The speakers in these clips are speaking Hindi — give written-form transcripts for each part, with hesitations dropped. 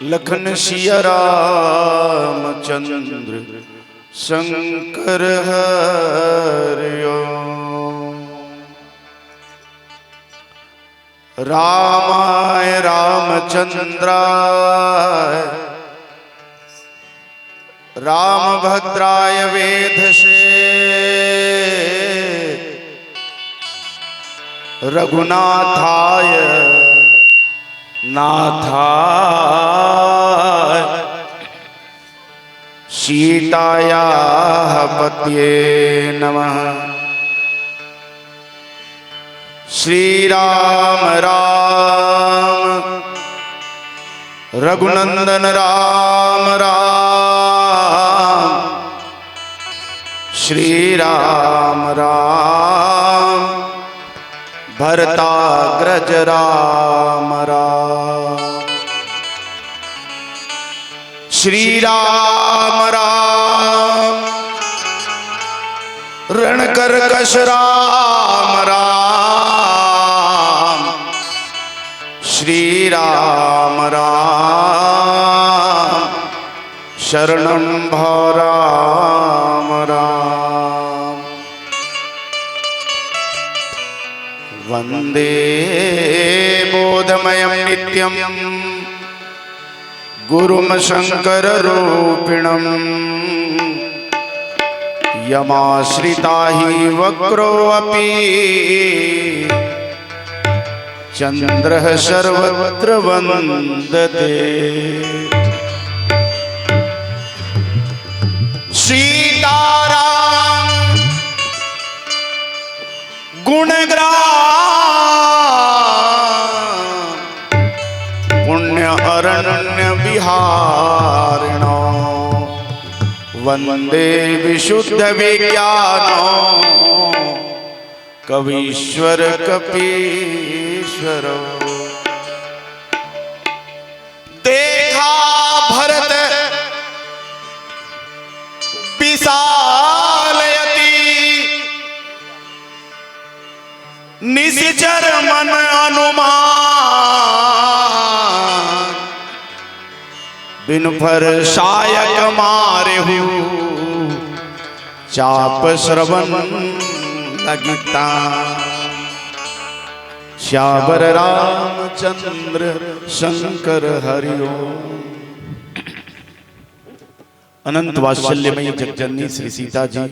लखन सिया रामचंद्र शंकर हरिओ। रामाय रामचंद्राय रामभद्राय वेधसे रघुनाथाय नाथाय सीतायाः पतये नमः। श्री राम राम रघुनंदन राम राम श्री राम राम भरताग्रज राम राम। श्री राम राम रणकर्कश राम राम श्री राम राम शरणं भव राम राम। वंदे बोधमयं नित्यं गुरुं शंकर रूपिणं यमाश्रिता हि वक्रोऽपि चंद्रः सर्वत्र वन्दते। सीताराम गुणग्राम पुण्य अरण्य विहारिणो वंदे विशुद्ध विज्ञानो कवीश्वर कपीश्वर। देखा भरत विशालयति निश्चर मन अनुमान बिन फर सायक मारे हु चाप श्रवण लगता। श्यावर रामचंद्र शंकर हरिओ। अनंत वात्सल्यमयी जगजननी श्री सीता जी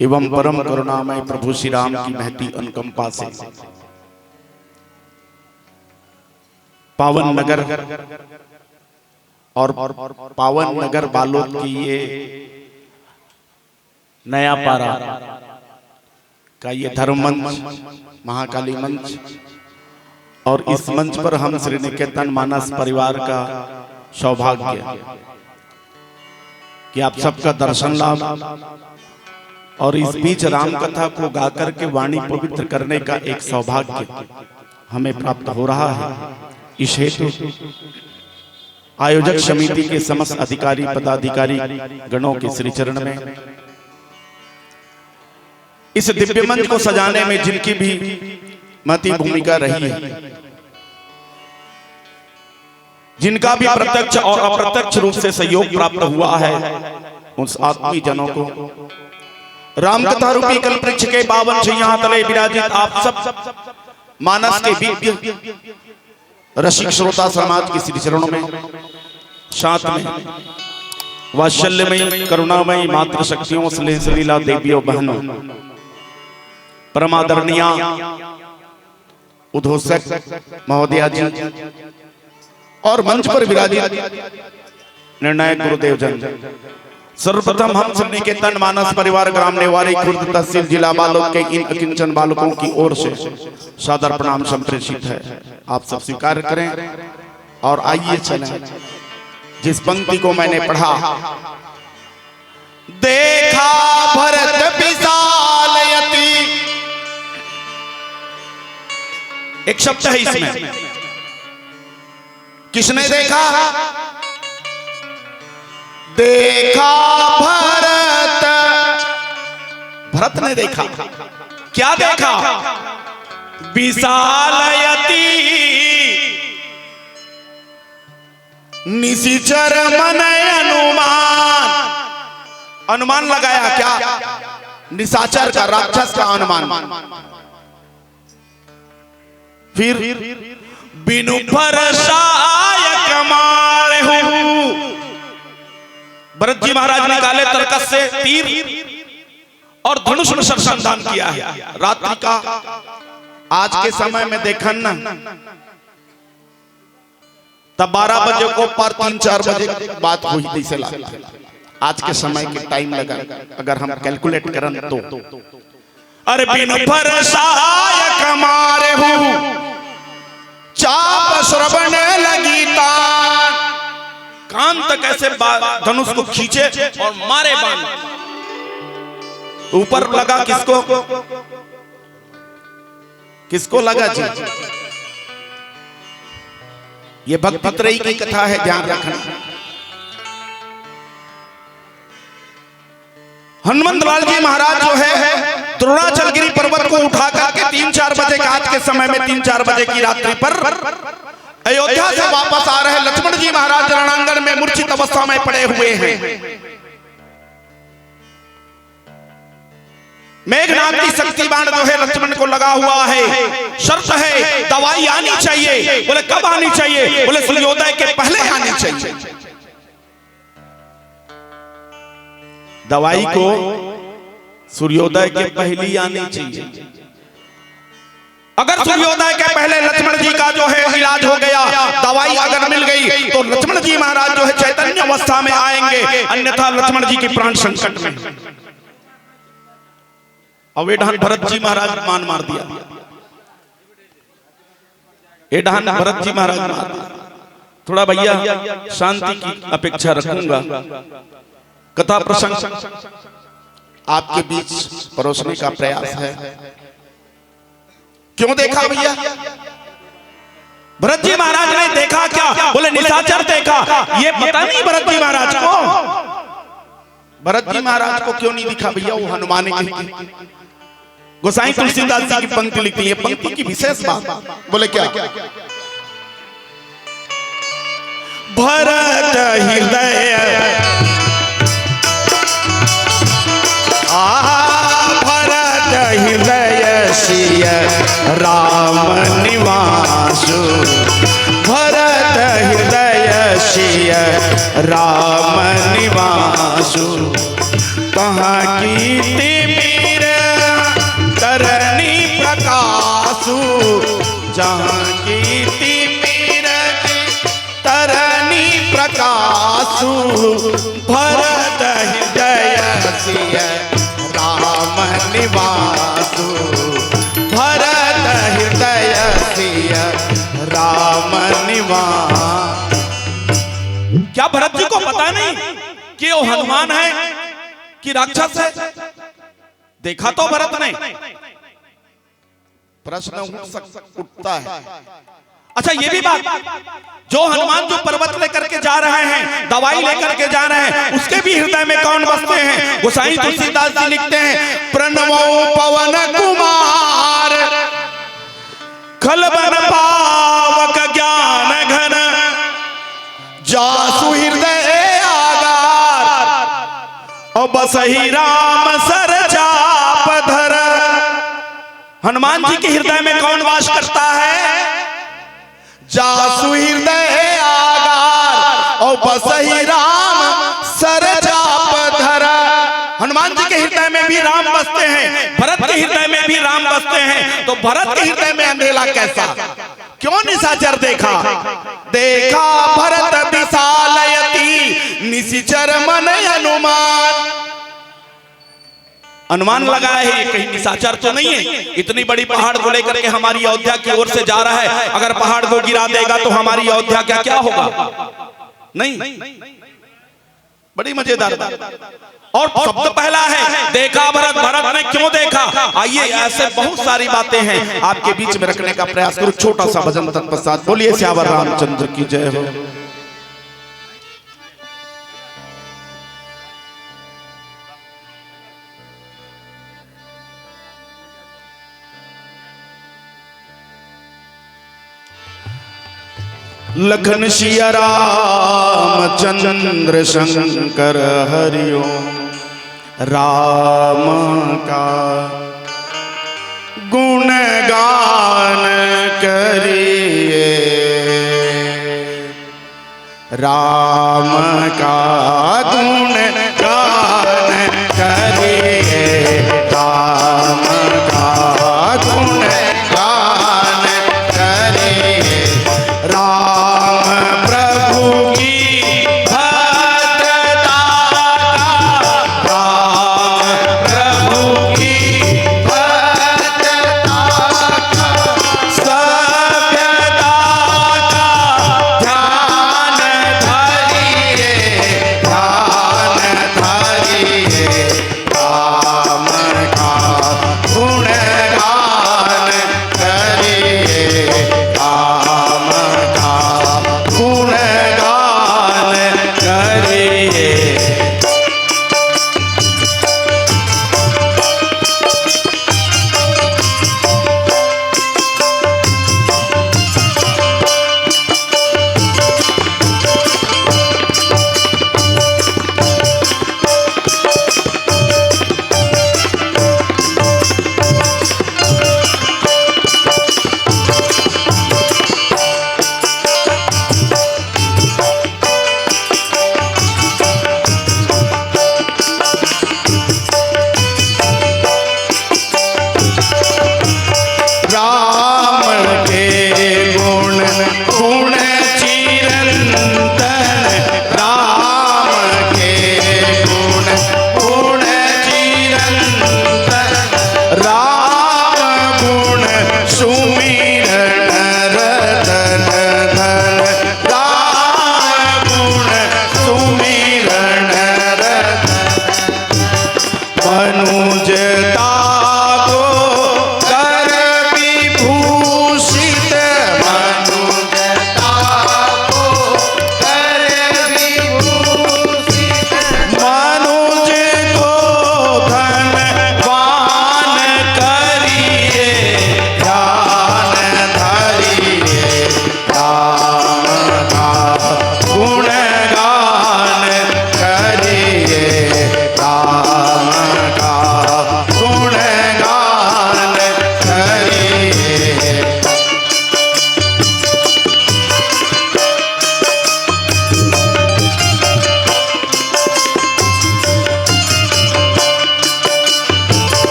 एवं परम करुणामय प्रभु श्री राम की महती अनुकंपा से पावन नगर और पावन नगर बालोद की ये नया पारा का ये धर्म मंच महाकाली मंच और इस मंच पर हम श्री निकेतन मानस परिवार का सौभाग्य कि आप सबका दर्शन लाभ और इस बीच राम कथा को गाकर के वाणी पवित्र करने का एक सौभाग्य हमें प्राप्त हो रहा है। इस हेतु आयोजक समिति के समस्त अधिकारी पदाधिकारी गणों के श्री चरण में इस दिव्य मंच को सजाने में जिनकी भी महती भूमिका रही है, जिनका भी प्रत्यक्ष और अप्रत्यक्ष रूप से सहयोग प्राप्त हुआ है, उन आत्मी जनों को रामकथा रूपी कल्पवृक्ष के पावन छैया तले विराजित आप सब मानस के विज्ञ रसिक श्रोता समाज के श्री चरणों में साथ में वात्सल्यमयी करुणामयी मातृ शक्तियों सलीला देवियों बहनों परमादरणीय उद्घोषक महोदया जी और मंच पर विराजित निर्णायक गुरुदेव जन। सर्वप्रथम हम श्री निकेतन मानस परिवार ग्राम नेवारी खुर्द तहसील जिला बालोद के इन अकिंचन बालकों की ओर से सादर प्रणाम संप्रेषित है। आप सब स्वीकार करें और आइए चलें जिस पंक्ति को मैंने पढ़ा। देखा भरत विशालयति, एक शब्द है इसमें, किसने देखा? देखा भरत, भरत ने देखा। क्या देखा? विशालयति निशिचर मन अनुमान, अनुमान लगाया क्या? निशाचर का, राक्षस का अनुमान। फिर बिनु फरसाय कमारे हूं, भरत जी महाराज निकाले तरकस से तीर और धनुष में संधान किया है। रात्रि का आज के समय में देखन ना, तब 12 बजे को पर 3-4 बजे बात हुई थी से आज के समय के टाइम लगा अगर हम कैलकुलेट करें तो अरे बिनु फरसाय कमारे हूं, चाप श्रवण लगी तान, कान तक ऐसे धनुष को खींचे और मारे बाण। ऊपर लगा किसको? किसको लगा जी? ये भक्त त्रयी की कथा है, ध्यान रखना। हनुमंतलाल जी महाराज जो है द्रोणाचलगिरी पर्वत को उठा करके 3-4 बजे के आज के समय में 3-4 बजे की रात्रि पर अयोध्या से वापस आ रहे लक्ष्मण जी महाराज रणांगण में मूर्छित अवस्था में पड़े हुए हैं। मेघनाद की शक्ति बाण जो है लक्ष्मण को लगा हुआ है। शर्त है दवाई आनी चाहिए। बोले कब आनी चाहिए? बोले सूर्योदय के पहले आनी चाहिए। दवाई को सूर्योदय के पहले आनी चाहिए। अगर सूर्योदय के पहले लक्ष्मण जी का जो है इलाज हो गया, दवाई अगर मिल गई तो लक्ष्मण जी महाराज जो है चैतन्य अवस्था में आएंगे, अन्यथा लक्ष्मण जी की प्राण संकट में। अवेढान भरत जी महाराज मान मार दिया। एढान भरत जी महाराज मार दिया। थोड़ा भैया शांति की अपेक्षा रखूंगा। कथा प्रसंग आपके बीच परोसने का प्रयास है। क्यों देखा भैया? भरत जी महाराज ने देखा क्या? बोले निशाचर देखा। ये पता नहीं भरत जी महाराज को। भरत जी महाराज को क्यों नहीं दिखा भैया? वो हनुमान की गोसाई तुलसीदास जी की पंक्ति लिखती है। पंक्ति की विशेष बात बोले क्या? भरत हृदय भरत हृदय सिय राम निवासु, भरत हृदय सिय राम निवासु, कहाँ कीर्ति मीर करनी प्रकाशु, जहाँ कीर्ति मीर तरनी प्रकाशु, भरत हृदय सिय राम निवासु, भरत हृदय सिय राम निवास। क्या भरत जी को पता नहीं कि वो हनुमान है कि राक्षस है? देखा तो भरत ने। प्रश्न उठता है। अच्छा ये भी बात, जो हनुमान जो पर्वत लेकर के जा रहे हैं, दवाई लेकर के जा रहे हैं, उसके भी हृदय में कौन बसते हैं? गोसाई तुलसीदास जी लिखते हैं, प्रणवो पवन कुमार खलबन पावक ज्ञान घन, जासु हृदय आगार और बसही राम सर चाप धर। हनुमान जी के हृदय में कौन वास करता है? जासु हृदय आगार और बसही राम सर चाप धर। हनुमान जी के हृदय में भी राम बसते हैं, भरत के हृदय में भी राम बसते हैं। तो भरत के हृदय में अंधेला कैसा? क्यों निशाचर देखा? देखा भरत विशालयति निशिचर मन अनुमान। अनुमान लगा है कहीं निशाचर तो नहीं है। इतनी बड़ी पहाड़ को लेकर के हमारी अयोध्या की ओर से जा रहा है, अगर पहाड़ को गिरा देगा तो हमारी अयोध्या क्या क्या होगा? नहीं, बड़ी मजेदार। और शब्द पहला है देखा भरत। भरत ने क्यों देखा? आइए ऐसे बहुत सारी बातें हैं आपके बीच में रखने का प्रयास करूं। छोटा सा भजन तत्पश्चात बोलिए श्यावर रामचंद्र की जय हो। लखन सिया राम चंद्र शंकर हरिओ राम का गुणगान करिए राम का गुणगान करिए राम का गुणगान करिए राम प्रभु की भद्रता का राम प्रभु की भद्रता का सभ्यता का ध्यान धरिए ध्यान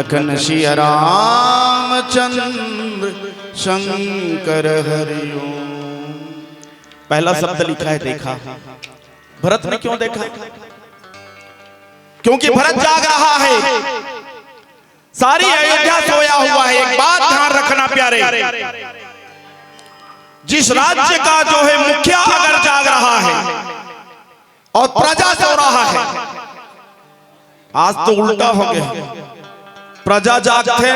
लखन सिया रामचंद्र शंकर हरिओम। पहला शब्द लिखा है देखा। भरत ने क्यों देखा? क्योंकि भरत जाग रहा है, सारी अयोध्या सोया हुआ है। एक बात ध्यान रखना प्यारे, जिस राज्य का जो है मुखिया अगर जाग रहा है और प्रजा सो रहा है, आज तो उल्टा हो गया, प्रजा जागते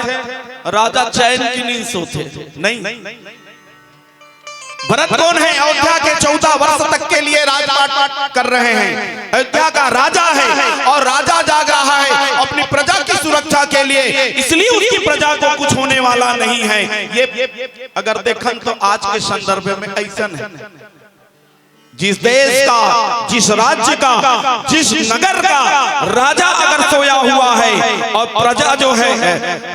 राजा चैन की नींद सोते। नहीं, भरत कौन है? अयोध्या के 14 वर्ष तक के लिए राजपाट कर रहे हैं, अयोध्या का राजा है और राजा जाग रहा है अपनी प्रजा की सुरक्षा के लिए, इसलिए उसकी प्रजा को कुछ होने वाला नहीं है। ये अगर देखें तो आज के संदर्भ में ऐसा है, जिस देश का, जिस राज्य का, जिस नगर का राजा अगर सोया हुआ है और प्रजा जो है,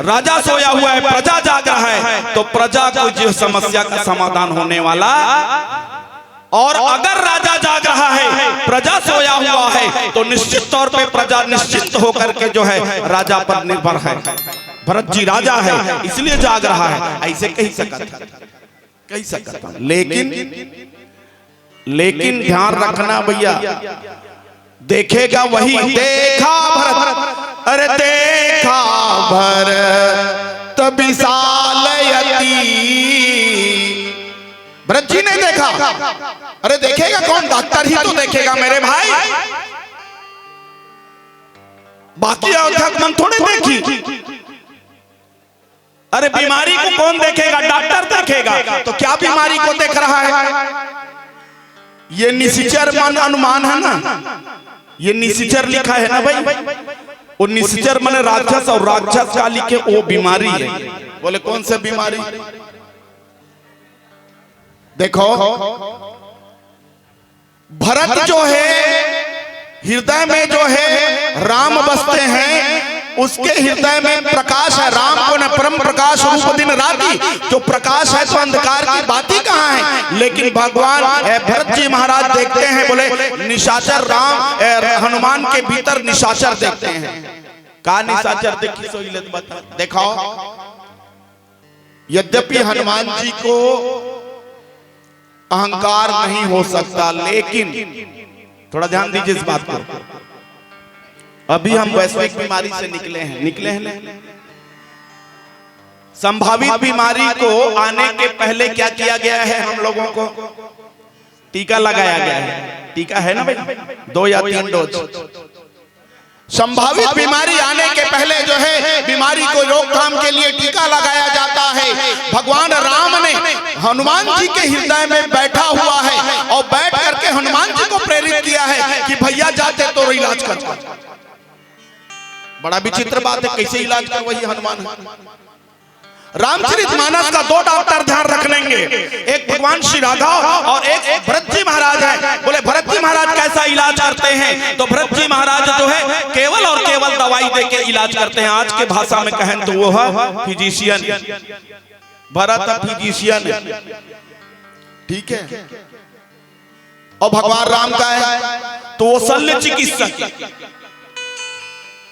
राजा सोया हुआ है, प्रजा जाग रहा है, तो प्रजा को जो समस्या का समाधान होने वाला। और अगर राजा जाग रहा है, प्रजा सोया हुआ है, तो निश्चित तौर पे प्रजा निश्चित होकर के जो है राजा पर निर्भर है। भरत जी राजा है इसलिए जाग रहा है, ऐसे कह सकता। लेकिन ध्यान रखना भैया, देखेगा वही। देखा भरत, अरे देखा भरत विशाल यति। भरत जी ने देखा, अरे देखेगा कौन? डॉक्टर ही तो देखेगा मेरे भाई, बाकी अयोध्या मन थोड़े देखी। अरे बीमारी को कौन देखेगा? डॉक्टर देखेगा। तो क्या बीमारी को देख रहा है? ये निश्चर मन अनुमान है ना, ये निश्चर लिखा है ना भाई, वो निश्चर मन राक्षस, और राक्षस का लिखे वो बीमारी है। बोले कौन सा बीमारी? देखो भरत जो है हृदय में जो है राम बसते हैं, उसके हृदय में प्रकाश है। राम को न परम प्रकाश रूप दिन राति, जो प्रकाश है तो अंधकार की बात ही कहाँ है। लेकिन भगवान भरत जी महाराज देखते हैं, बोले निशाचर राम हनुमान के भीतर निशाचर देखते हैं। का निशाचर देखी सो बता देखाओ। यद्यपि हनुमान जी को अहंकार नहीं हो सकता, लेकिन थोड़ा ध्यान दीजिए इस बात को। अभी हम वैश्विक बीमारी से निकले हैं। संभावित बीमारी को आने के पहले क्या किया गया है? हम लोगों को टीका लगाया गया है। टीका है ना भाई, 2 या 3 डोज। संभावित बीमारी आने के पहले जो है बीमारी को रोकथाम के लिए टीका लगाया जाता है। भगवान राम ने हनुमान जी के हृदय में बैठा हुआ है और बैठ करके हनुमान जी को प्रेरित किया है कि भैया जाते तो इलाज कर। बड़ा विचित्र बात है, कैसे इलाज कर वही हनुमान। रामचरितमानस का 2 डॉक्टर ध्यान रख लेंगे, एक भगवान श्री राघव और एक भरत जी महाराज है। बोले भरत जी महाराज कैसा इलाज करते हैं? तो भरत जी महाराज जो है केवल और केवल दवाई देके इलाज करते हैं। आज के भाषा में कहें तो वो है फिजिशियन। भरत फिजिशियन, ठीक है। और भगवान राम का है तो वो शल्य चिकित्सक,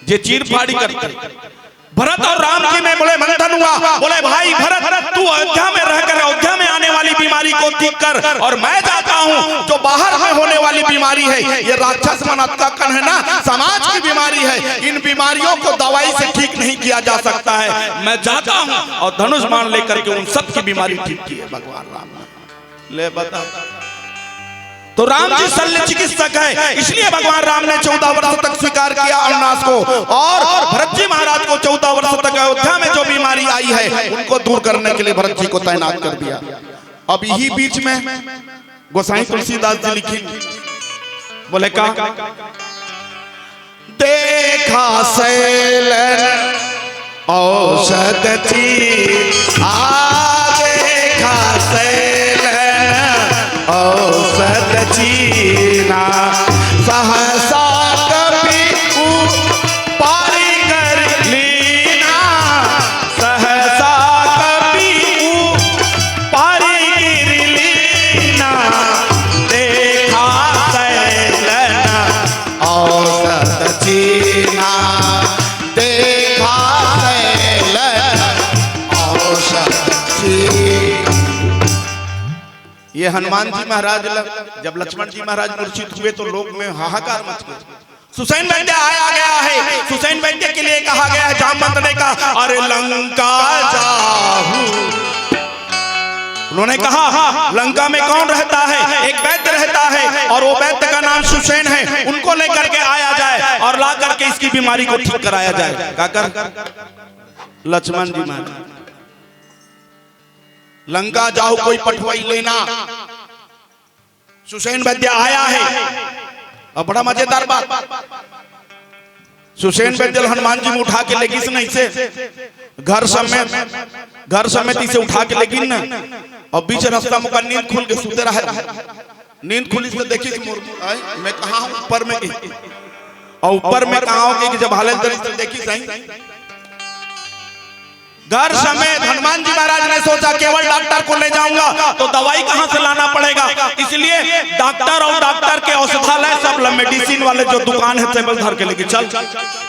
जे चीर फाड़ी करते। भरत और राम जी में बोले मंथन हुआ। बोले भाई भरत, तू अयोध्या में रहकर अयोध्या में आने वाली बीमारी को ठीक कर, और मैं जाता हूँ जो बाहर में होने वाली बीमारी है, ये राक्षस मनत्का कण है ना, समाज की बीमारी है। इन बीमारियों को दवाई से ठीक नहीं किया जा सकता है। मैं जाता हूँ और धनुष बाण लेकर के उन सब की बीमारी ठीक की है भगवान राम ने। ले बता, तो राम जी शल्य चिकित्सक है, इसलिए भगवान राम ने 14 वर्ष तक स्वीकार किया अविनाश को, और भरत जी महाराज को 14 वर्ष तक अयोध्या में जो बीमारी आई है उनको दूर करने के लिए भरत जी को तैनात कर दिया। अब यही बीच में गोसाई तुलसीदास जी लिखी, बोले का देखा शैलन औषध थी, देखा शैलन औषध चीना, सहसा कभी पारी कर लीना, सहसा कभी पारी गिर लीना, देखा शैलन औषध चीना, देखा ये हनुमान जी महाराज जब लक्ष्मण जी महाराज मूर्छित हुए तो लोग में हाहाकार मच गया। सुसैन वैद्य आया गया है, सुसैन वैद्य के लिए कहा गया है जामवंत ने कहा अरे लंका जाहू। उन्होंने कहा लंका में कौन रहता है, एक वैद्य रहता है और वो वैद्य का नाम सुसैन है, उनको लेकर के आया जाए और ला करके इसकी बीमारी को ठीक कराया जाए। काकर लक्ष्मण जी महाराज लंका जाओ कोई पठवाई लेना। सुसैन वैद्य आया है और बड़ा मजेदार बात, सुसैन वैद्य हनुमान जी में उठा के लेगी नहीं से घर समेत इसे उठा के लेगी ना, और बीच रास्ता मुका नींद खुल के सुते रहा। नींद खुली तो देखी मैं कहा हूं ऊपर में, और ऊपर में कहा हूं कि जब हालत देखी सही घर समेत हनुमान जी महाराज ने सोचा केवल डॉक्टर को ले जाऊंगा तो दवाई कहां से लाना पड़ेगा, इसलिए डॉक्टर और डॉक्टर के औषधालय सब मेडिसिन वाले जो दुकान है टेबल धर के लेके चल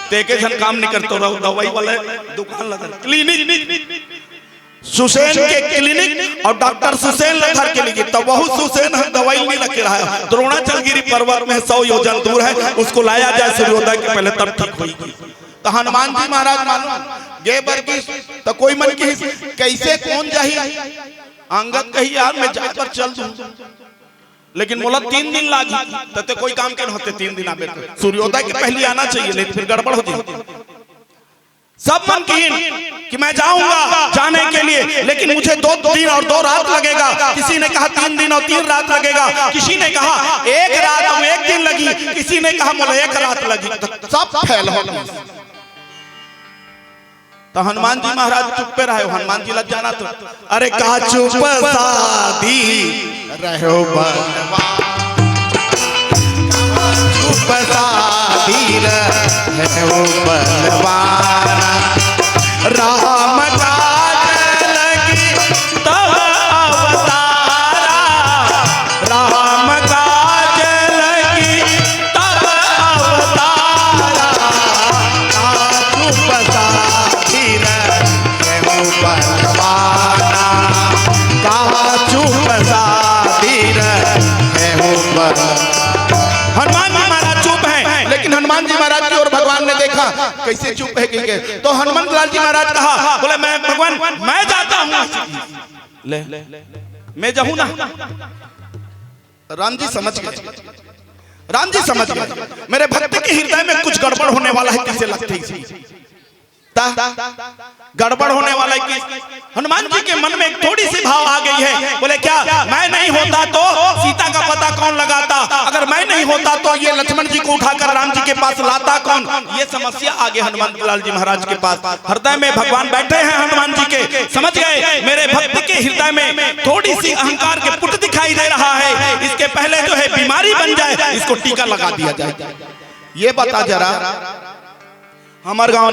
तेके जन काम नहीं करते रहो, दवाई वाले दुकान लगा क्लिनिक सुसैन के क्लिनिक और डॉक्टर सुसैन धर के लेके तब बहुत सुसैन दवाई नहीं रखे रहा है। द्रोणाचलगिरी पर्वत में 100 योजन दूर है, उसको लाया जाए सूर्योदय के पहले तब ठीक होगी। तो हनुमान जी महाराज मालूम गे बरकी तो कोई मन की कैसे कौन जाही अंगद कही यार मैं जाकर चल दूं, लेकिन बोला 3 दिन लागी तते कोई काम के होते 3 दिन आवे तो सूर्योदय के पहले आना चाहिए, नहीं फिर गड़बड़ होती। सब मन की कि मैं जाऊंगा जाने के लिए, लेकिन मुझे 2 दिन और 2 रात लगेगा। किसी ने कहा 3 दिन और 3 रात लगेगा, किसी ने कहा 1 रात और 1 दिन लगी, किसी ने कहा बोला 1 रात लगी, तो सब फैल हो गया। तो हनुमान जी महाराज चुप पे रहे। हनुमान जी लग जाना तो अरे कहा चुप साधी रहो बलवान, चुप साधी रहो बलवान, राम काज लगी तब अवतारा, राम काज लगी तब अवतारा, चुप साधी रहो बलवाना, कहा चुप साधी रहो बलवाना। हनुमान जी महाराज चुप हैं, लेकिन हनुमान जी महाराज की और भगवान ने देखा कैसे चुप है कि तो हनुमान लाल जी महाराज कहा बोले मैं भगवान मैं जाता हूं, ले मैं जाऊं ना। राम जी समझ गए, राम जी समझ गए मेरे भक्त के हृदय में कुछ गड़बड़ होने वाला है, किसे लगते ही गड़बड़ होने वाला है कि हनुमान जी के मन में एक थोड़ी सी भाव आ गई है। बोले क्या मैं नहीं होता तो सीता का पता कौन लगाता, अगर मैं नहीं होता तो ये लक्ष्मण जी को उठाकर राम जी के पास लाता कौन, ये समस्या आ गई हनुमान लाल जी महाराज के पास। हृदय में भगवान बैठे हैं हनुमान जी के, समझ गए मेरे भक्त के हृदय में थोड़ी सी अहंकार के पुट दिखाई दे रहा है, इसके पहले जो है बीमारी बन जाए इसको टीका लगा दिया जाए। ये बता जरा हमारे गांव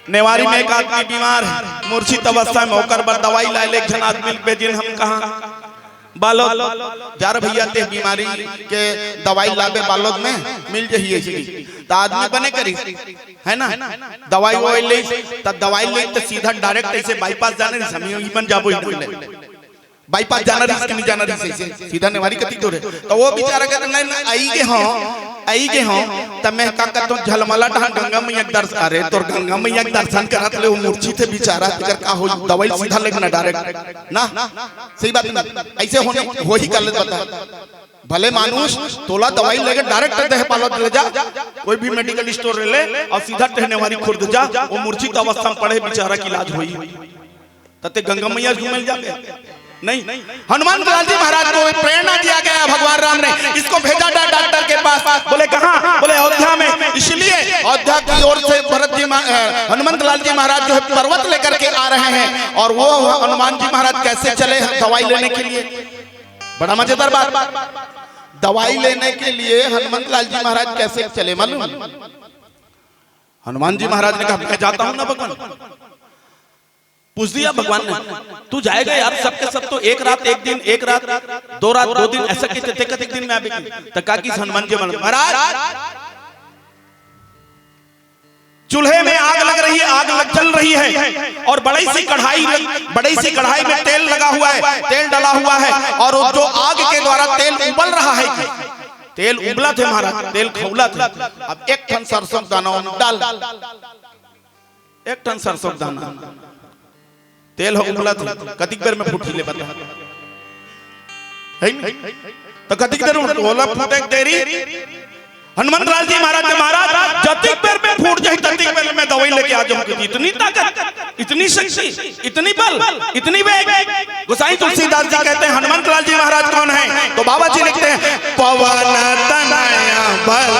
नेवारी में एक आदमी बीमार है, मूर्छित अवस्था में होकर बर दवाई ला ले जन आदमी पे जिन हम कहा बालोद जार भैया ते बीमारी के दवाई लाबे बालोद में मिल जाइए तो आदमी बने करी है ना, दवाई वही ले तब दवाई ले तो सीधा डायरेक्ट ऐसे बाईपास जाने बन जाबो बाईपास जाना रही नहीं जाना रही सीधा नेवारी कती तो तो वो बेचारा कहते नहीं आई के हो तब मैं का तो झलमला ढान गंगा मैया के दर्शन, अरे तो गंगा मैया के दर्शन करत ले वो मूर्छित है बेचारा फिर का हो दवाई सीधा लेना डायरेक्ट ना, सही बात नहीं ऐसे होने हो ही कर ले बता भले मानुष तोला दवाई लेके डायरेक्ट देह पालत ले जा कोई भी मेडिकल स्टोर ले और सीधा नेवारी खुर्द जा, वो मूर्छित अवस्था में पड़े बेचारा की इलाज होई तते गंगा मैया घूमे जाके नहीं। हनुमान लाल जी महाराज को प्रेरणा दिया गया भगवान राम ने, इसको भेजा डॉक्टर के पास। बोले कहां, बोले अयोध्या में। इसलिए अयोध्या की ओर से भरत जी हनुमान लाल जी महाराज जो है पर्वत लेकर के आ रहे हैं, और वो हनुमान जी महाराज कैसे चले दवाई लेने के लिए, बड़ा मजेदार बात, दवाई लेने के लिए हनुमान लाल जी महाराज कैसे चले मालूम? हनुमान जी महाराज ने कहा मैं जाता हूं ना भगवान, पूछ दिया भगवान ने तू जाएगा यार सबके सब तो 1 रात 1 दिन 1 रात 2 रात 2 दिन ऐसा कैसे देखत 1 दिन में आवे तो का की हनुमान जी महाराज चूल्हे में आग लग रही है, चल रही है और बड़ी सी कढ़ाई में तेल लगा हुआ है, तेल डला हुआ है और जो आग के द्वारा तेल उबल रहा है, तेल उबला थे महाराज, तेल खौला था। अब एक टन सरसों दाना डाल, एक टन सरसों दाना, तेल उबला था, कतिक देर में फूटी ले बता तो कतिक देर ओला फूटे देरी। हनुमान लाल जी महाराज के महाराज जतिक बेर में फूट जाए ततिक बेर में दवाई लेके आ जाऊं। इतनी ताकत, इतनी शक्ति, इतनी बल, इतनी वेग। गोसाई तुलसीदास जी कहते हैं हनुमान लाल जी महाराज कौन है, तो बाबा जी लिखते हैं पवन तनया बल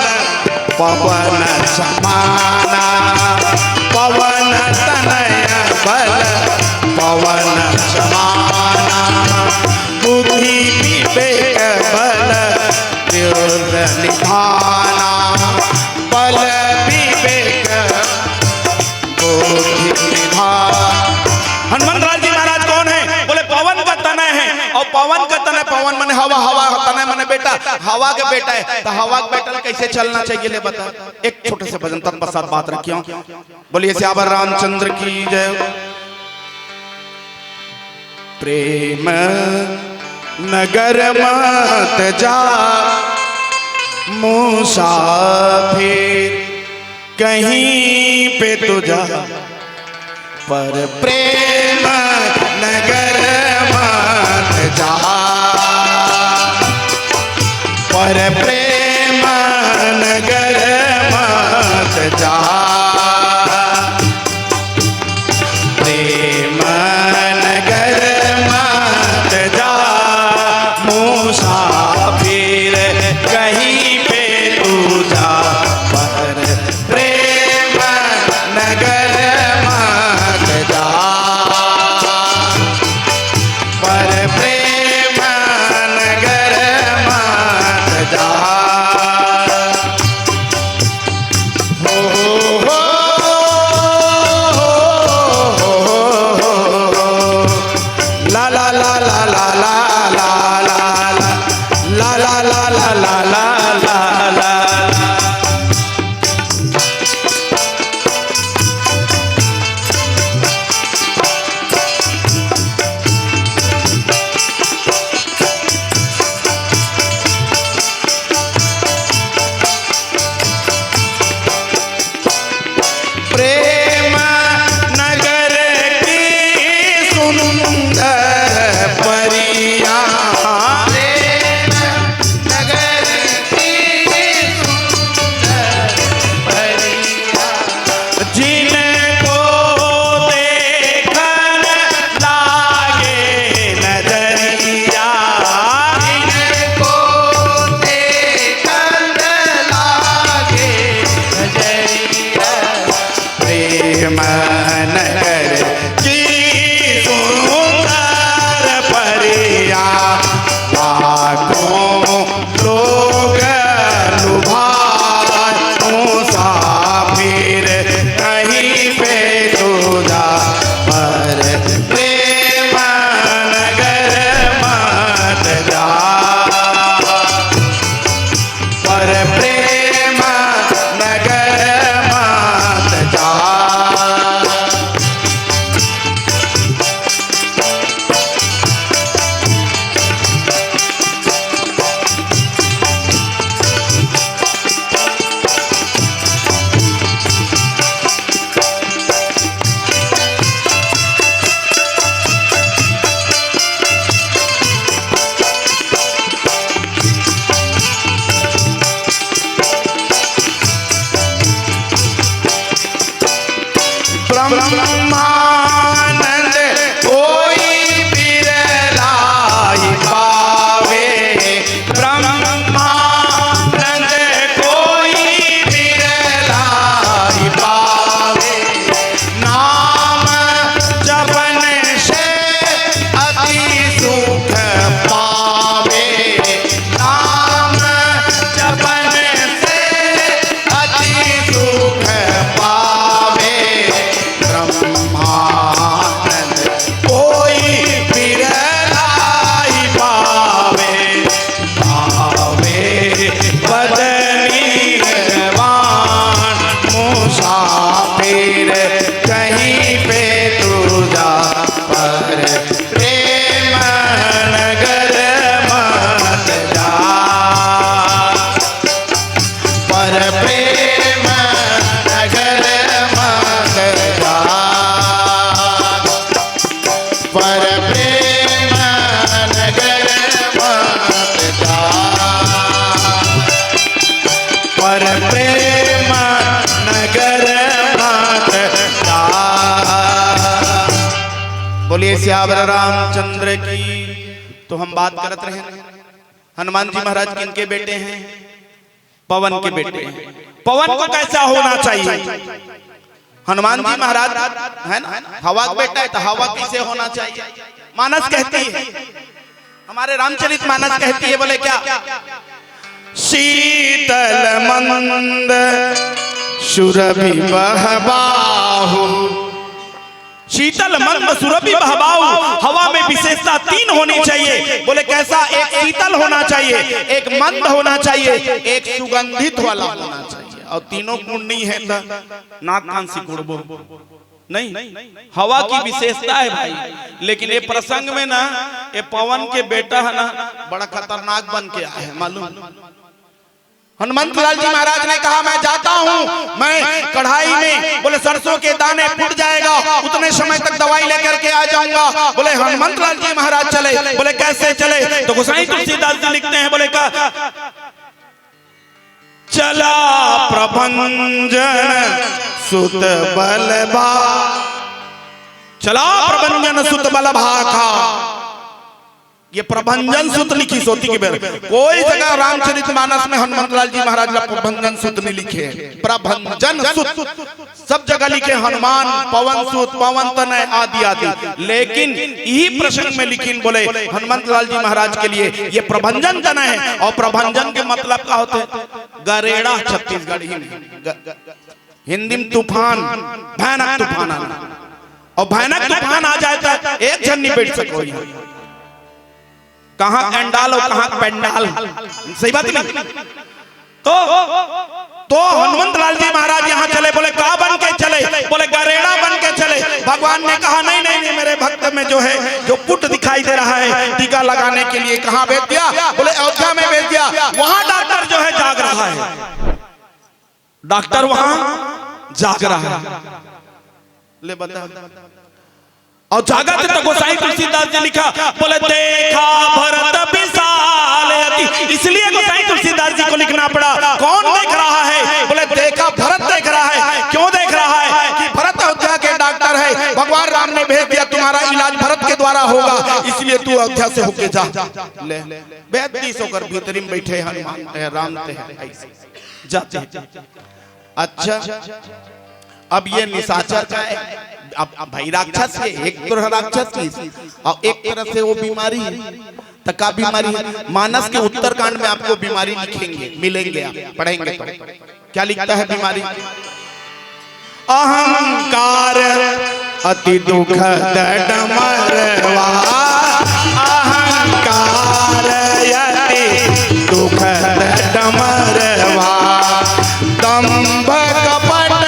पवन समाना, पवन तनया बल पवन समाना, बुद्धि विवेक बल निधाना, बल विवेक बुद्धि निधान। हनुमान लाल जी महाराज कौन है, बोले पवन का तनय है। और पवन का तनय, पवन माने हवा, हवा तनय माने बेटा, हवा के बेटा है। तो हवा के बेटा कैसे चलना चाहिए ले बता। एक छोटे से भजन तत्पश्चात बात रखियो। बोलिए श्यावर रामचंद्र की जय। प्रेम नगर मत जा मुसाफिर, कहीं पे तो जा पर प्रेम नगर मत जा, पर प्रेम नगर मत जा, प्रेम नगर मत जा मुसाफिर, कहीं पे तू जा पर प्रेम नगर मत जा, पर प्रेम नगर मत जा। ला ला ला ला ला ला ला ला ला ला ला ला ला ला ला। प्रेम नगर की सुंदर परियां, प्रेम नगर बोलिए सियावर रामचंद्र की। तो हम बात करते रहे हनुमान जी महाराज किनके बेटे हैं? पवन के बेटे हैं। पवन को कैसा होना चाहिए? हनुमान जी महाराज है ना, हवा का बेटा है, तो हवा कैसे होना चाहिए? मानस कहती है, हमारे रामचरित मानस कहती है, बोले क्या? शीतल मंद सुरभि बहबाहु, शीतल मंद सुरभि बहबाहु। हवा में विशेषता 3 होनी चाहिए। बोले कैसा? एक शीतल होना चाहिए, एक मंद होना चाहिए, एक सुगंधित वाला होना चाहिए। और तीनों गुण नहीं है तो नाक कान से गुड़बो नहीं। हवा की विशेषता है भाई। लेकिन ये प्रसंग में ना, ये पवन के बेटा है ना, बड़ा खतरनाक बन के आया है मालूम। हनुमंत लाल जी महाराज ने कहा मैं जाता हूँ, मैं कढ़ाई में बोले सरसों के दाने फूट जाएगा, उतने समय तक दवाई लेकर के आ जाऊंगा। बोले हनुमंत लाल जी महाराज चले। बोले कैसे चले? तो गोसाई तुलसीदास जी लिखते हैं, बोले का चला प्रभंजन सुत बलभा, चला प्रभंजन सुत बलभाखा। ये प्रभंजन सुत लिखी सोती की बेर, कोई जगह रामचरित मानस में हनुमंत लाल जी महाराज प्रभंजन सुत नहीं लिखे। प्रभंजन सुत सब जगह लिखे हनुमान, पवन सुत, पवन तनय आदि आदि। लेकिन यही प्रसंग में लिखी बोले हनुमंत लाल जी महाराज के लिए ये प्रभंजन तनय है। और प्रभंजन के मतलब क्या होते हैं? गरेड़ा छत्तीसगढ़ी में, हिंदी में तूफान, भयानक तूफान आना। और भयानक तूफान आ जाए तो एक जन नहीं बैठ सको, कहां एंडाल और कहां पेंडाल, सही बात नहीं। तो हनुमंत लाल जी महाराज यहाँ चले। बोले का बन के चले? बोले गरेड़ा बन के चले। भगवान ने कहा नहीं नहीं नहीं, मेरे भक्त में जो है जो पुट दिखाई दे रहा है टीका लगाने के लिए, कहां भेज दिया? बोले अयोध्या में भेज दिया। वहां डॉक्टर जो है जाग रहा है, डॉक्टर वहां जाग रहा है। ले बता। और जागा थे तो गोसाई तुलसीदास जी लिखा, बोले देखा भरत विशाल अति। इसलिए गोसाई तुलसीदास जी को लिखना पड़ा। कौन देख रहा है? बोले देखा भरत देख रहा है। क्यों देख रहा है? कि भरत अयोध्या के डॉक्टर है, भगवान राम ने भेज दिया, तुम्हारा इलाज भरत के द्वारा होगा, इसलिए तू अयोध्या से होके जा। ले बेदीस होकर भीतरी में बैठे हनुमान राम जाते। अच्छा, अब ये निशाचर का है, अब भाई राक्षस है, एक तरह राक्षस की और एक तरह से वो बीमारी है। तो का बीमारी है? मानस के उत्तरकांड में आपको बीमारी लिखेंगे, मिलेंगे, आप पढ़ेंगे तो क्या लिखता है बीमारी? अहंकार अति दुखद डमरवा, अहंकार अति दुखद डमरवा, दंभ कपट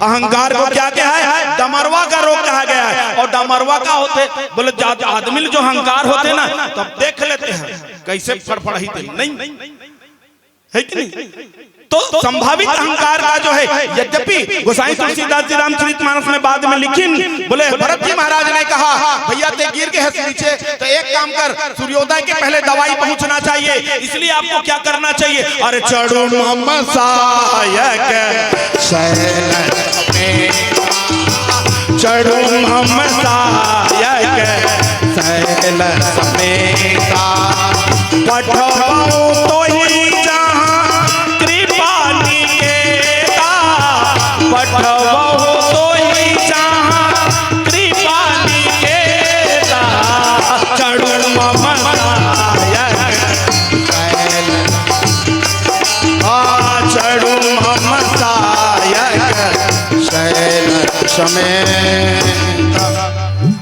अहंकार को क्या कहा है? डमरवा का रोग कहा गया है। और डमरवा का होते बोले आदमी जो अहंकार होते ना, तब देख लेते हैं कैसे फड़फड़ाते नहीं है कि नहीं। तो संभावित अहंकार का जो है, यद्यपि गोसाई तुलसीदास जी रामचरितमानस में बाद में लिखिन, बोले भरत जी महाराज ने कहा भैया ते गिर के है नीचे, तो एक काम कर, सूर्योदय के पहले दवाई पहुंचना चाहिए। इसलिए आपको क्या करना चाहिए? अरे चढ़ो ममसायक शैल में, चढ़ो ममसायक शैल समेता, पठवाऊं तो ही पठवाऊं तो ही जहाँ कृपा निकेता, चढ़ो ममसायक शैल, चढ़ो ममसायक शैल समेता।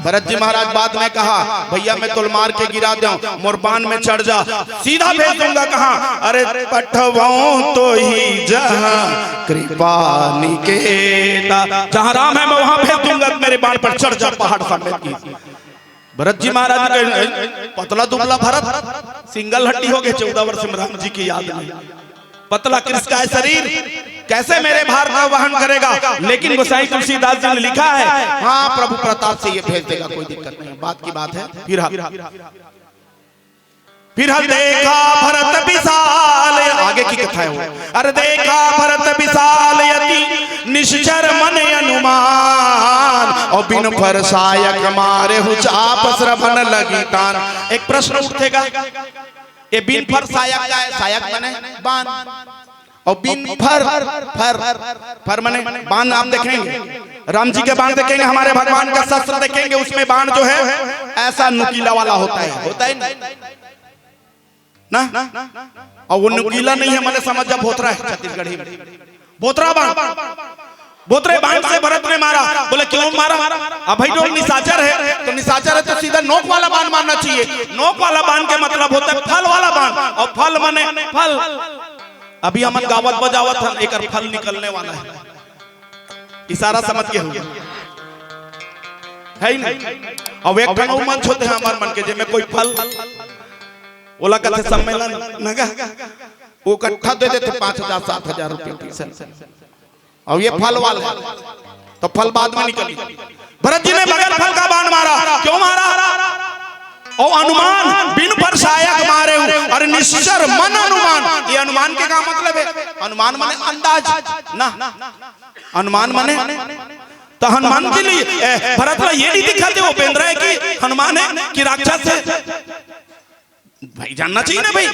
भरत जी महाराज बाद में कहा भैया मैं तुल मार के गिरा दूं, मोरपान में चढ़ जा, सीधा भेज दूंगा। कहाँ? अरे पठवाऊं तो ही जहाँ कृपा निकेता, जहाँ राम है मैं वहां भेज दूंगा, मेरे बाण पर चढ़ जा पहाड़ समेत की। भरत जी महाराज पतला दुबला भरत सिंगल हड्डी हो गए 14 वर्ष में राम जी की याद में। पतला कृष्ण का है शरीर, कैसे मेरे भार को वहन करेगा। लेकिन गोसाई तुलसीदास जी ने लिखा है, हाँ प्रभु प्रताप से ये भेज देगा, कोई दिक्कत नहीं। बात की बात है। फिर हल देखा भरत विशाल, आगे की कथा है वो। अरे देखा भरत विशाल यति निश्चर मन अनुमान, और बिन फर सायक मारे हु चाप श्रवण लगी तान। एक प्रश्न उठेगा, ये बिन फर सायक का है, सायक माने बाण, और बिन फर फर माने बाण। आप देखेंगे राम जी के बाण देखेंगे, हमारे भगवान का शस्त्र देखेंगे, उसमें बाण जो है ऐसा नुकीला वाला होता है ना। और वो नुकीला नहीं है, मैंने समझ जब भोतरा है छत्तीसगढ़ी में, भोतरा बाण, भोतरे बाण से भरत ने मारा। बोले क्यों मारा? अब भाई जो निशाचर है, तो निशाचर है तो सीधा नोक वाला बाण मारना चाहिए। नोक वाला बाण के मतलब होता है फल वाला बाण, और फल माने फल। अभी हम गावत बजावत हम एक फल निकलने वाला है, इशारा समझ के हो है नहीं। और एक ठन मंच होते हैं हमारे मन के, जिसमें कोई फल ओला कथे सम्मेलन नगा वो इकट्ठा दे देते 5,000 7,000 रुपए। और ये फल वाला, तो फल बाद में निकली। भरत जी ने बगल फल का बाण मारा। क्यों मारा? और अनुमान बिन पर सायक मारे हूं, और निश्चर मन अनुमान। ये अनुमान के क्या मतलब है? अनुमान माने अंदाज ना, अनुमान माने तो हनुमान जी लिए भरत ये नहीं दिखाते वो पेंद्र है कि हनुमान है कि राक्षस है। भाई जानना चाहिए ना भाई।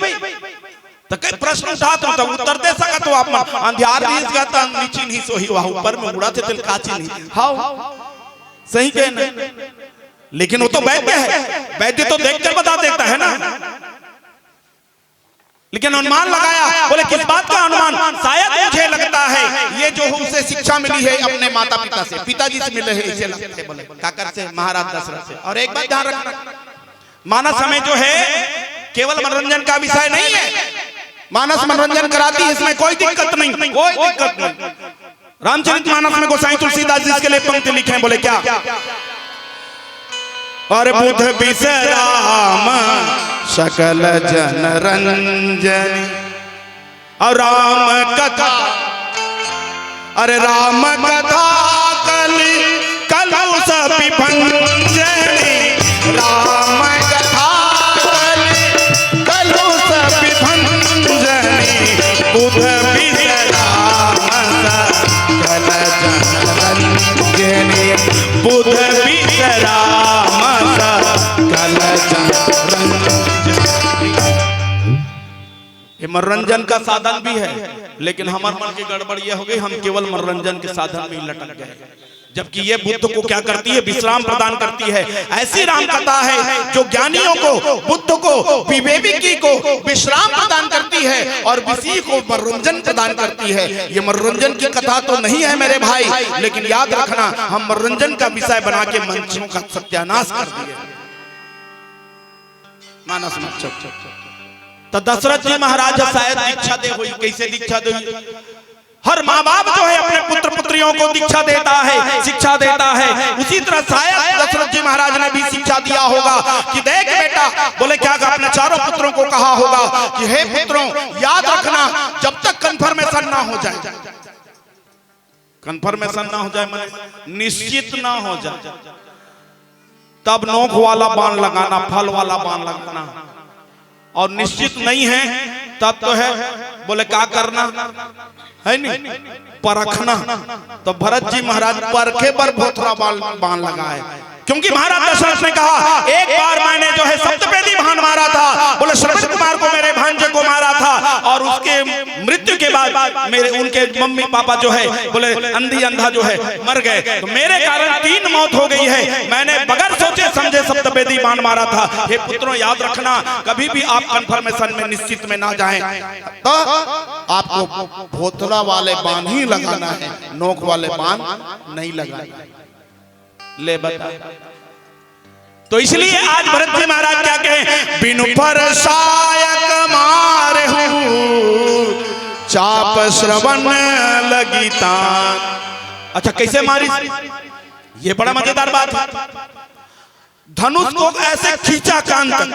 तो कई प्रश्न उठाते हो तो उत्तर दे सका तो आप अंधियार नहीं जाता नीचे नहीं सोही वहां ऊपर में उड़ा थे दिल काची नहीं। हाँ सही कहना, लेकिन वो तो वैद्य है, वैद्य तो देखकर बता देता है ना। लेकिन अनुमान लगाया, बोले किस बात का अनुमान? शायद मुझे लगता है ये जो उसे शिक्षा मिली है अपने माता पिता से, पिताजी से मिले है, इसे लगते बोले काकर से, महाराज दशरथ से। और एक बात ध्यान रखना, मानस हमें जो है केवल मनोरंजन का विषय नहीं है, मानस मनोरंजन कराती है, इसमें कोई दिक्कत नहीं, कोई दिक्कत नहीं। रामचरितमानस में गोसाई तुलसीदास जी इसके लिए पंक्ति लिखे हैं, बोले क्या? और बुध विश्राम सकल जन रंजन, और राम कथा, अरे राम कथा कलि कलु सब भंजनी, राम कथा कलि कलु सब भंजनी, बुध विश्राम सकल जन रंजनी, बुध विश्राम सकल जन रंजनी। ये मनोरंजन का साधन भी है, लेकिन हमारे मन की गड़बड़ ये हो गई, हम केवल मनोरंजन के साधन में ही लटक गए। जबकि ये बुद्ध को क्या करती है? विश्राम प्रदान करती है। ऐसी राम कथा है जो ज्ञानियों को, बुद्ध को, विवेकी को विश्राम प्रदान करती है और किसी को मनोरंजन प्रदान करती है। ये मनोरंजन की कथा तो नहीं है मेरे भाई, लेकिन याद रखना हम मनोरंजन का विषय बना के मंचों का सत्यानाश कर दिए। मानस मंच तो दशरथ जी महाराज शायद दीक्षा दे हुई। कैसे दीक्षा दे? हर माँ बाप जो है अपने पुत्र पुत्रियों को दीक्षा देता है, शिक्षा देता है। उसी तरह शायद दशरथ जी महाराज ने भी शिक्षा दिया होगा कि देख बेटा, बोले क्या अपने चारों पुत्रों को कहा होगा कि हे पुत्रों, याद रखना जब तक कन्फर्मेशन ना हो जाए, कन्फर्मेशन ना हो जाए माने निश्चित ना हो जाए, तब नोक वाला बाण लगाना, फल वाला बाण लगाना। और निश्चित नहीं है तब तो है, बोले क्या करना है नहीं, परखना। तो भरत जी महाराज परखे पर भोथरा बाण लगाए, क्योंकि महाराज दशरथ ने कहा एक बार मैंने जो है सप्तपेदी बाण मारा था, बोले श्रवण कुमार को, मेरे भांजे को मारा था, और उसके मृत्यु के बाद मेरे उनके मम्मी पापा जो है बोले अंधी अंधा जो है मर गए, तो मेरे कारण 3 मौत हो गई है। मैंने बगैर सोचे समझे सप्तपेदी बाण मारा था। हे पुत्रों याद रखना, कभी भी आप कंफर्मेशन में निश्चित में ना जाएं, तो आपको भोथरा वाले बाण ही लगाना है, नोक वाले बाण नहीं लगाना। ले बता। तो इसलिए आज भरत जी महाराज क्या कहें? बिनु पर सायक मारे हूं, चाप श्रवण लगी तान। अच्छा कैसे मारी? ये बड़ा मजेदार बात है। धनुष को ऐसे खींचा कान तक,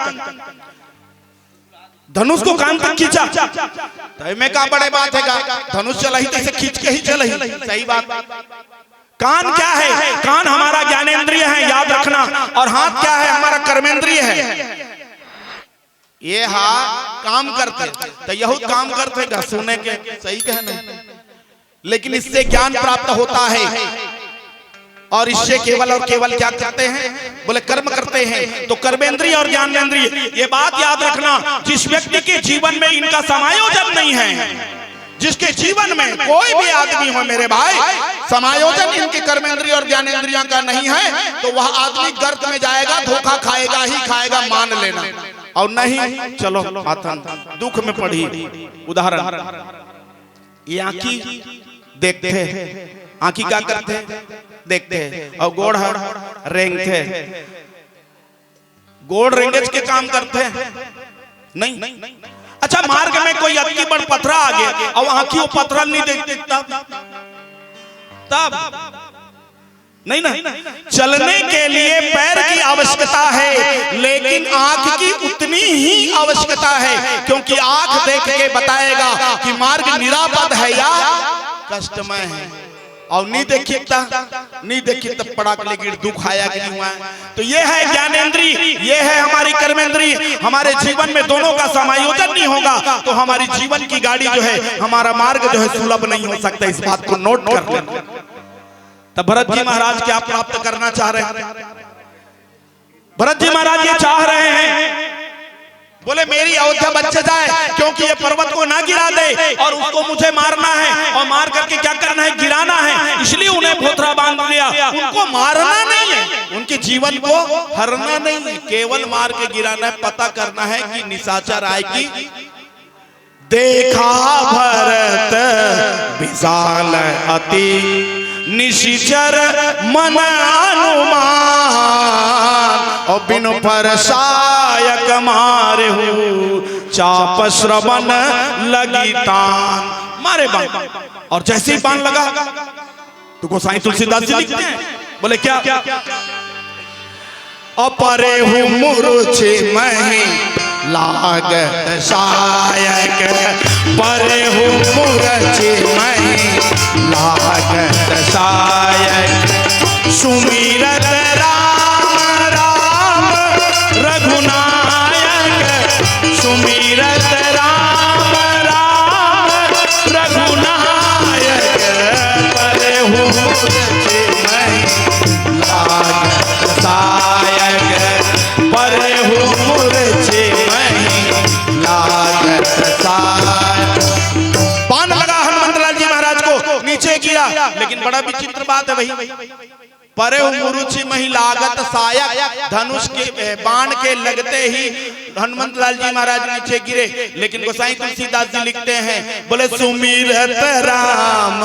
धनुष को कान तक खींचा, तो मैं क्या बड़े बात है, धनुष चला ही तो इसे खींच के ही चला ही, सही बात। कान क्या है? कान हमारा ज्ञानेंद्रिय है, याद रखना। और हाथ क्या है? हमारा कर्मेंद्रिय है। ये काम करते, तो यहू काम करते सुनने के, सही कहना। लेकिन इससे ज्ञान प्राप्त होता है, और इससे केवल और केवल क्या करते हैं? बोले कर्म करते हैं। तो कर्मेंद्रिय और ज्ञानेंद्रिय, ये बात याद रखना। जिस व्यक्ति के जीवन में इनका समायोजन नहीं है, जिसके जीवन में कोई भी आदमी हो मेरे भाई, समायोजन इनके कर्मेंद्रिय और ज्ञानेंद्रियों का नहीं है, तो वह आदमी गर्त में जाएगा, धोखा खाएगा ही खाएगा, मान लेना। और नहीं, चलो दुख में पड़ी उदाहरण, ये आंखी देखते हैं, आंखी क्या करते हैं? देखते हैं। और गोड़ रेंगते, गोड़ रेंगेज के काम करते हैं नहीं। अच्छा, मार्ग में कोई अति बड़ पथरा आ गया और आंखी वो पथरा नहीं देखते, तब नहीं ना। चलने के लिए पैर की आवश्यकता है, लेकिन आंख की उतनी ही आवश्यकता है, क्योंकि आंख देख के बताएगा कि मार्ग निरापद है या कष्टमय है। और नहीं देखिए तब पड़ाक लेकर दुख आया कि नहीं हुआ। तो ये है ज्ञानेंद्रिय, ये है हमारी कर्मेंद्रिय। हमारे जीवन में दोनों का समायोजन नहीं होगा तो हमारी जीवन की गाड़ी जो है, हमारा मार्ग जो है सुलभ नहीं हो सकता। इस बात को नोट कर लेना। तब भरत जी महाराज क्या प्राप्त करना चाह रहे हैं? भरत जी महाराज ये चाह रहे हैं, बोले मेरी अयोध्या बच जाए, क्योंकि ये पर्वत को ना गिरा दे और उसको मुझे मारना है, और मार करके क्या करना है? गिराना है। इसलिए उन्हें भोथरा बांध लिया। उनको मारना नहीं है, उनके जीवन को हरना नहीं है, केवल मार के गिराना है। पता करना है कि निशाचर आएगी। देखा भरत विशाल अति निशिचर मन अनुमान, और बिनु परसायक मारे हूँ, चाप श्रवण लगी तान। मारे बाण, और जैसे ही बाण लगा तो गोसाई तुलसीदास जी लिखते हैं, बोले क्या? अपरे हूँ मूर्छि मही लागत सायक, परे हूँ मूर्छि मही लागत सायक, सुमिरत राम राम रघुनायक, सुमिरत राम राम रघुनायक, परे हूँ मूर्छि मही लागत सायक, परे हूँ मूर्छि मही लागत सायक। बाण लगा हनुमंत लाल जी महाराज को, नीचे गिरा। लेकिन बड़ा विचित्र बात है भाई, परे मूर्छि मही लागत सायक, धनुष के बाण के लगते ही हनुमंत लाल जी महाराज नीचे गिरे। लेकिन गोसाई तुलसीदास जी लिखते हैं, बोले सुमिरत राम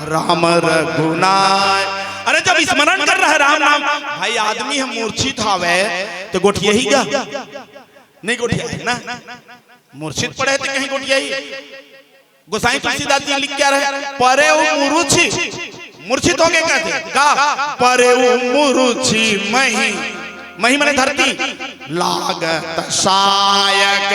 राम रघुनायक। अरे जब स्मरण कर रहा है राम नाम, भाई आदमी हम मूर्छित हावे तो गोठिया ही क्या नहीं? गोठिया है ना, मूर्छित पड़े थे कहीं गोठिया ही। गोसाई तुलसीदास जी लिख क्या रहे? परे मूर्छि, मूर्छित हो गए कहते का? परे मूर्छि मही, मही माने धरती, लागत सायक,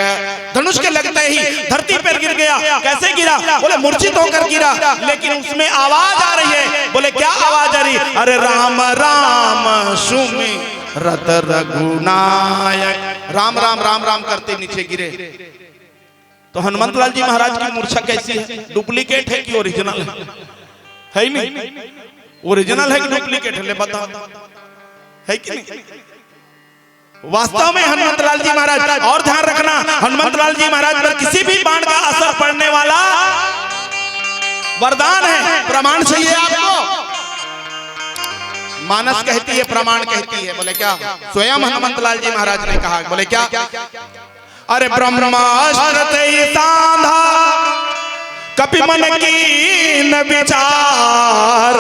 धनुष के लगते ही धरती पर गिर गया। कैसे गिरा? बोले मूर्छित होकर गिरा। लेकिन उसमें आवाज आ रही है, बोले क्या आवाज आ रही? अरे राम राम सुमिरत रघुनायक, राम राम राम राम करते नीचे गिरे। तो हनुमंत लाल जी महाराज की मूर्छा कैसी है? डुप्लीकेट है कि ओरिजिनल है? ही नहीं, ओरिजिनल है कि डुप्लीकेट है? ले बताओ, है कि नहीं? वास्तव में हनुमंत लाल जी महाराज, और ध्यान रखना, हनुमंत लाल जी महाराज पर किसी भी बाण का असर पड़ने वाला वरदान है। प्रमाण चाहिए आपको? मानस कहती है, प्रमाण कहती है। बोले क्या? स्वयं हनुमंत लाल जी महाराज ने कहा। बोले क्या? अरे ब्रह्मास्त्र सांधा कपि मन की न विचार,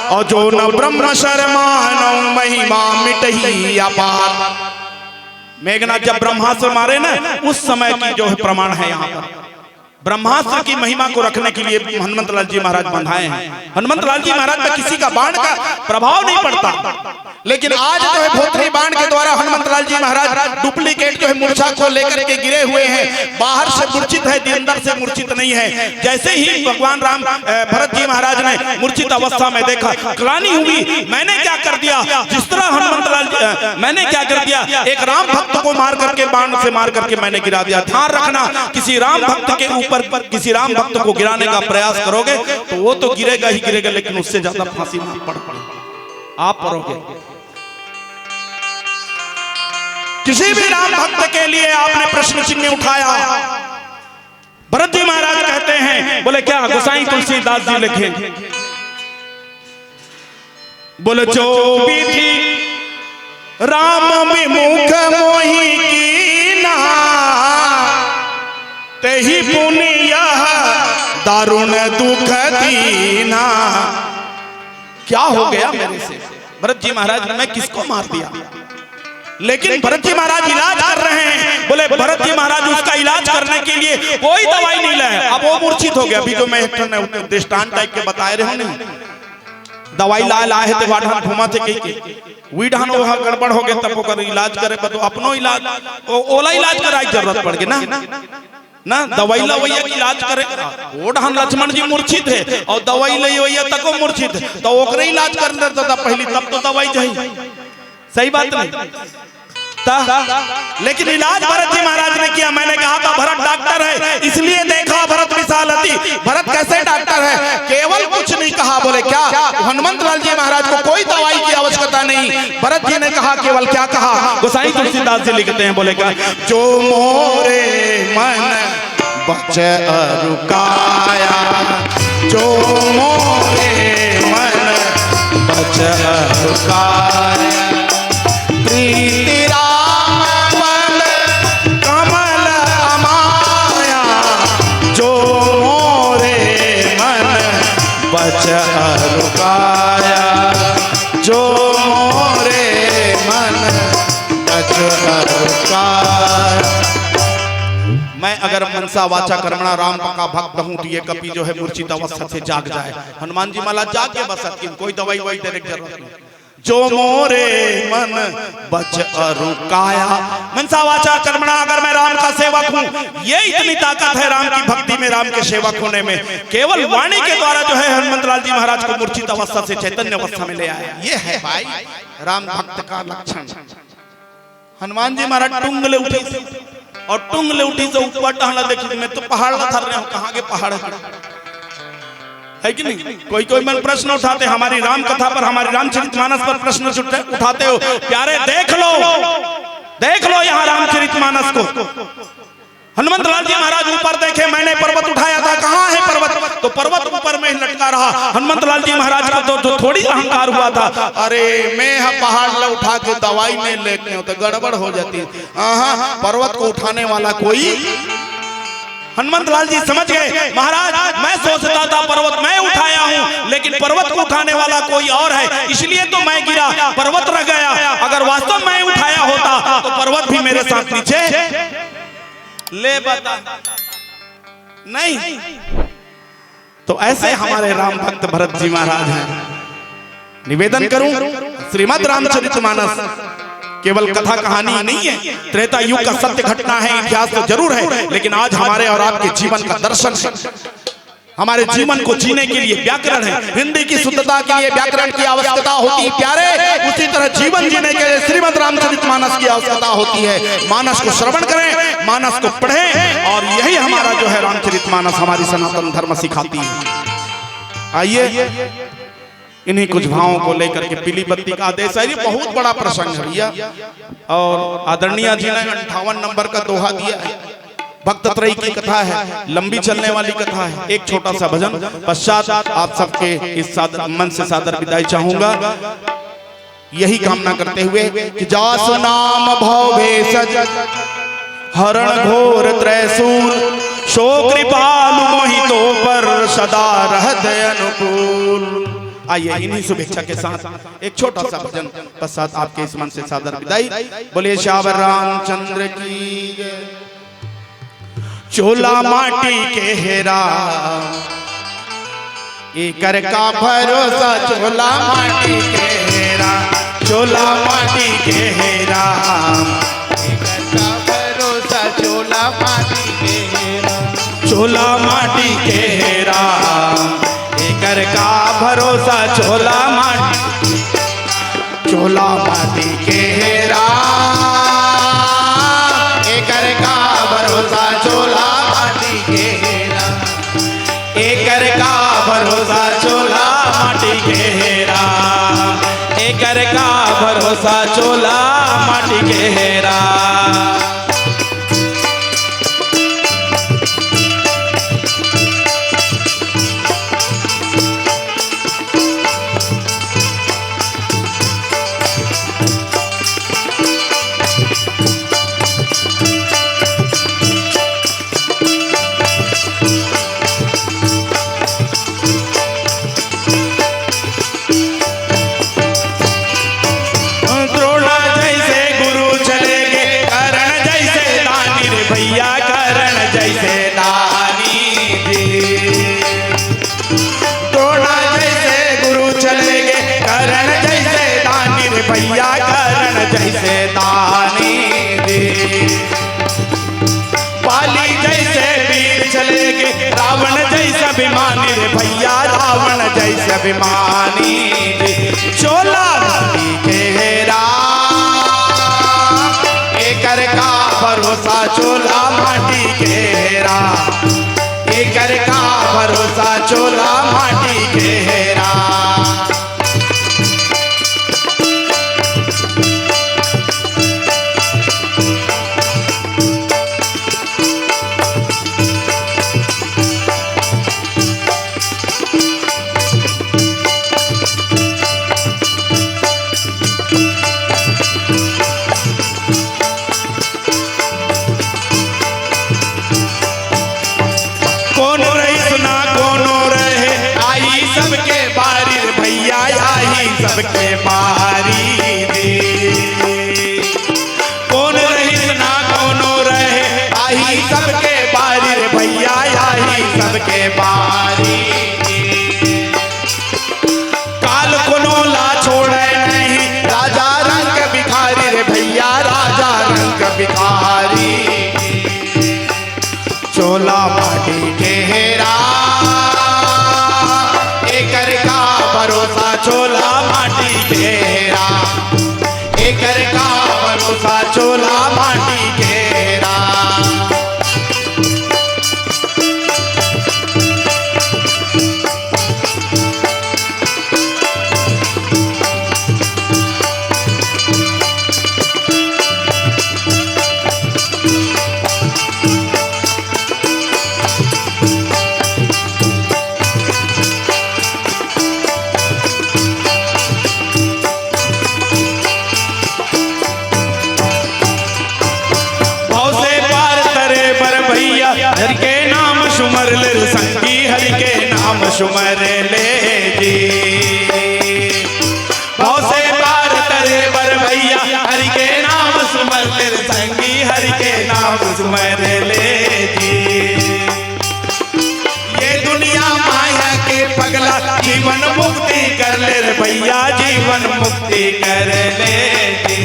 और जो न ब्रह्म शर्मानो महिमा मिटही अपार। मेघनाथ जब ब्रह्मास्त्र मारे ना, उस समय की जो है प्रमाण है यहाँ पर। ब्रह्मास्त्र की महिमा को रखने के लिए हनुमत लाल जी महाराज बंधाए हैं। हनुमत लाल जी महाराज में किसी का बाण का प्रभाव नहीं पड़ता, लेकिन आज जो है भोथरी बाण के द्वारा हनुमत लाल जी महाराज डुप्लीकेट जो है मूर्छा को लेकर के गिरे हुए हैं। बाहर से मूर्छित है, अंदर से मूर्छित नहीं है। जैसे ही भगवान राम भरत जी महाराज ने मूर्छित अवस्था में देखा, ग्लानि हुई, मैंने क्या कर दिया, जिस तरह हनुमत लाल मैंने क्या कर दिया, एक राम भक्त को मार करके बाण से मार करके मैंने गिरा दिया। ध्यान रखना, किसी राम भक्त के ऊपर किसी राम भक्त को गिराने का प्रयास करोगे तो वो तो गिरेगा ही गिरेगा, लेकिन उससे ज्यादा फांसी ना पड़ आप पड़ोगे। किसी भी राम भक्त के लिए आपने प्रश्न चिन्ह उठाया। भरत जी महाराज कहते हैं, बोले क्या गोसाई तुलसीदास जी लिखे, बोले जो भी थी राम विमुख मोहि कीना, तेहि पुण्य दारुण दुख दीना। क्या हो गया मेरे से भरत जी महाराज, मैं किसको मार दिया? लेकिन भरत जी महाराज इलाज कर रहे हैं। बोले भरत जी महाराज उसका इलाज करने के लिए कोई दवाई नहीं लाए। अब वो मूर्छित हो गया। अभी जो मैं दृष्टांत टाइप के बताए रहे हो नहीं, दवाई लाए थे वाढ़ान घुमा थे कहीं वी ढान वो गड़बड़ हो गया, तब वो इलाज करे तो अपनो इलाज ओला इलाज कराई जरूरत पड़ गई ना दवाई लवैया की इलाज करे। वो ढान लक्ष्मण जी मूर्छित है और दवाई लवैया तको मूर्छित है, तो ओकरे इलाज कर देता था पहले, तब तो दवाई चाहिए। सही बात नहीं लेकिन इलाज भरत जी महाराज ने किया। मैंने कहा था भरत डॉक्टर है, इसलिए देखा भरत विशालती। भरत कैसे डॉक्टर है? केवल कुछ नहीं कहा। बोले क्या? हनुमत लाल जी महाराज को कोई दवाई की आवश्यकता नहीं। भरत जी ने कहा, केवल क्या कहा? गोसाई तुलसीदास जी लिखते हैं, बोले क्या, जो मोरे मन बच रुकाया, जो मोरे मन बच रुकाया, प्रीति राम पद कमल अमाया, जो मोरे मन बच रुकाया, जो मोरे मन बच रुकाया। मैं अगर मनसा वाचा कर्मणा राम का भक्त हूँ तो ये कपि जो है मूर्छित अवस्था से जाग जाए। हनुमान जी माला जाग के बस, कोई दवाई वही देने की जरूरत नहीं। जो मोरे मन बच रुकाया, मनसा वाचा कर्मणा, अगर मैं राम का सेवक हूँ, ये इतनी ताकत है राम की भक्ति में, राम के सेवक होने में। केवल वाणी के द्वारा जो है हनुमत लाल जी महाराज को मूर्छित अवस्था से चैतन्य अवस्था में ले आया। ये है भाई राम भक्त का लक्षण। हनुमान जी महाराज टुंगले उठे और टुंगले उठी से ऊपर टहला। देखिए मैं तो पहाड़ उतर रहा हूँ, कहाँ के पहाड़ है कि नहीं? कोई मन प्रश्न उठाते, हमारी राम कथा पर, हमारी रामचरितमानस पर प्रश्न उठाते हो। प्यारे देख लो यहाँ रामचरितमानस को। हनुमत लाल जी महाराज ऊपर देखे, मैंने पर्वत उठाया था, कहाँ है पर्वत? तो पर्वत ऊपर में लटका रहा। हनुमत लाल जी महाराज को तो थोड़ी अहंकार हुआ था, अरे मैं पहाड़ उठा के दवाई में लेके हो तो गड़बड़ हो जाती है। पर्वत को उठाने वाला कोई। हनुमत लाल जी समझ गए, महाराज मैं सोचता था पर्वत मैं उठाया हूँ, लेकिन पर्वत को उठाने वाला कोई और है, इसलिए तो मैं गिरा, पर्वत रह गया। अगर वास्तव में उठाया होता तो पर्वत भी मेरे साथ नीचे ले बता नहीं। तो ऐसे हमारे राम भक्त भरत जी महाराज हैं। निवेदन करूं, श्रीमद् रामचरितमानस केवल कथा कहानी नहीं है, त्रेता युग का सत्य घटना है, इतिहास तो जरूर है, लेकिन आज हमारे और आपके जीवन का दर्शन है। हमारे जीवन को जीने के लिए व्याकरण है। हिंदी की शुद्धता के लिए व्याकरण की आवश्यकता होती है प्यारे, उसी तरह जीवन जीने के लिए श्रीमद् रामचरितमानस की आवश्यकता होती है। मानस को श्रवण करें, मानस को पढ़ें, और यही हमारा जो है रामचरितमानस हमारी सनातन धर्म सिखाती है। आइए इन्हीं कुछ भावों को लेकर के पीली बत्ती का आदेश है। ये बहुत बड़ा प्रसंग है भैया, और आदरणीय जी ने 58 नंबर का दोहा दिया है। भक्त त्रयी की कथा है, लंबी चलने वाली कथा है। एक छोटा सा भजन पश्चात आप सबके इस मन से सादर विदाई चाहूंगा, यही कामना करते हुए कि जासु नाम भव भेषज हरण घोर त्रैसूल, सो कृपालु मोहितो पर सदा रहत अनुकूल। आइए इन्हीं शुभेच्छा के साथ एक छोटा सा भजन पश्चात आपके इस मन से सादर विदाई। बोलिए श्यावर रामचंद्र की। चोला माटी के हेरा एकर का भरोसा चोला माटी के हेरा, चोला माटी के हेरा एकर का भरोसा चोला माटी के हेरा, चोला माटी के हेरा एकर का भरोसा चोला माटी, चोला माटी के हेरा एकर का भरोसा चोला माटी के हेरा, एकर का भरोसा चोला माटी के हेरा, एकर का भरोसा चोला माटी के हेरा। भैया करण जैसे दानी जी, द्रोणा जैसे गुरु चले गए करण जैसे दानी रे भैया करण जैसे दानी रे, पाली जैसे वीर चले गए रावण जैसे अभिमानी रे भैया रावण जैसे अभिमानी रे, चोला माटी के हेरा एकर का भरोसा चोला माटी के हेरा, एकर का भरोसा चोला माटी के हेरा। सबके बारी दे कौन रही ना कोनो रहे आई सबके बारी रे भैया आई सबके बारी दे, काल कोनो ला छोड़े नहीं राजा रंग भिखारी रे भैया राजा रंग भिखारी, चोला माटी के हेरा एकर का भरोसा चोला माटी के हेरा, एकर का भरोसा चोला माटी के हेरा। हरि के नाम सुमर ले संगी हरि के नाम सुमर ले जी, भाव से पार तरे बर भैया हरि के नाम सुमर ले संगी हरि के नाम सुमर ले जी, ये दुनिया माया के पगला जीवन मुक्ति कर ले भैया जीवन मुक्ति कर ले जी,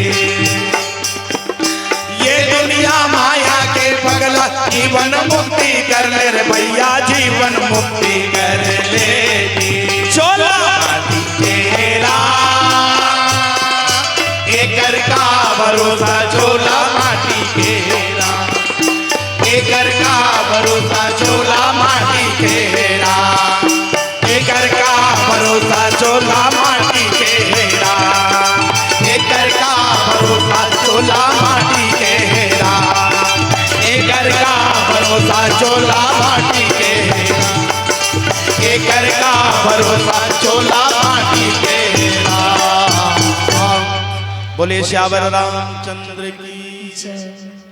ये दुनिया माया के पगला जीवन मुक्ति कर ले रे भैया जीवन मुक्ति कर ले जी, चोला माटी के हेरा एकर का भरोसा चोला माटी के हेरा, एकर का भरोसा चोला माटी के हेरा, एकर का भरोसा चोला माटी के हेरा, एकर का भरोसा चोला माटी के हेरा, एकर का भरोसा चोला माटी के हेरा, एकर का भरोसा चोला माटी के हेरा। बोले श्यावर रामचंद्र की जय।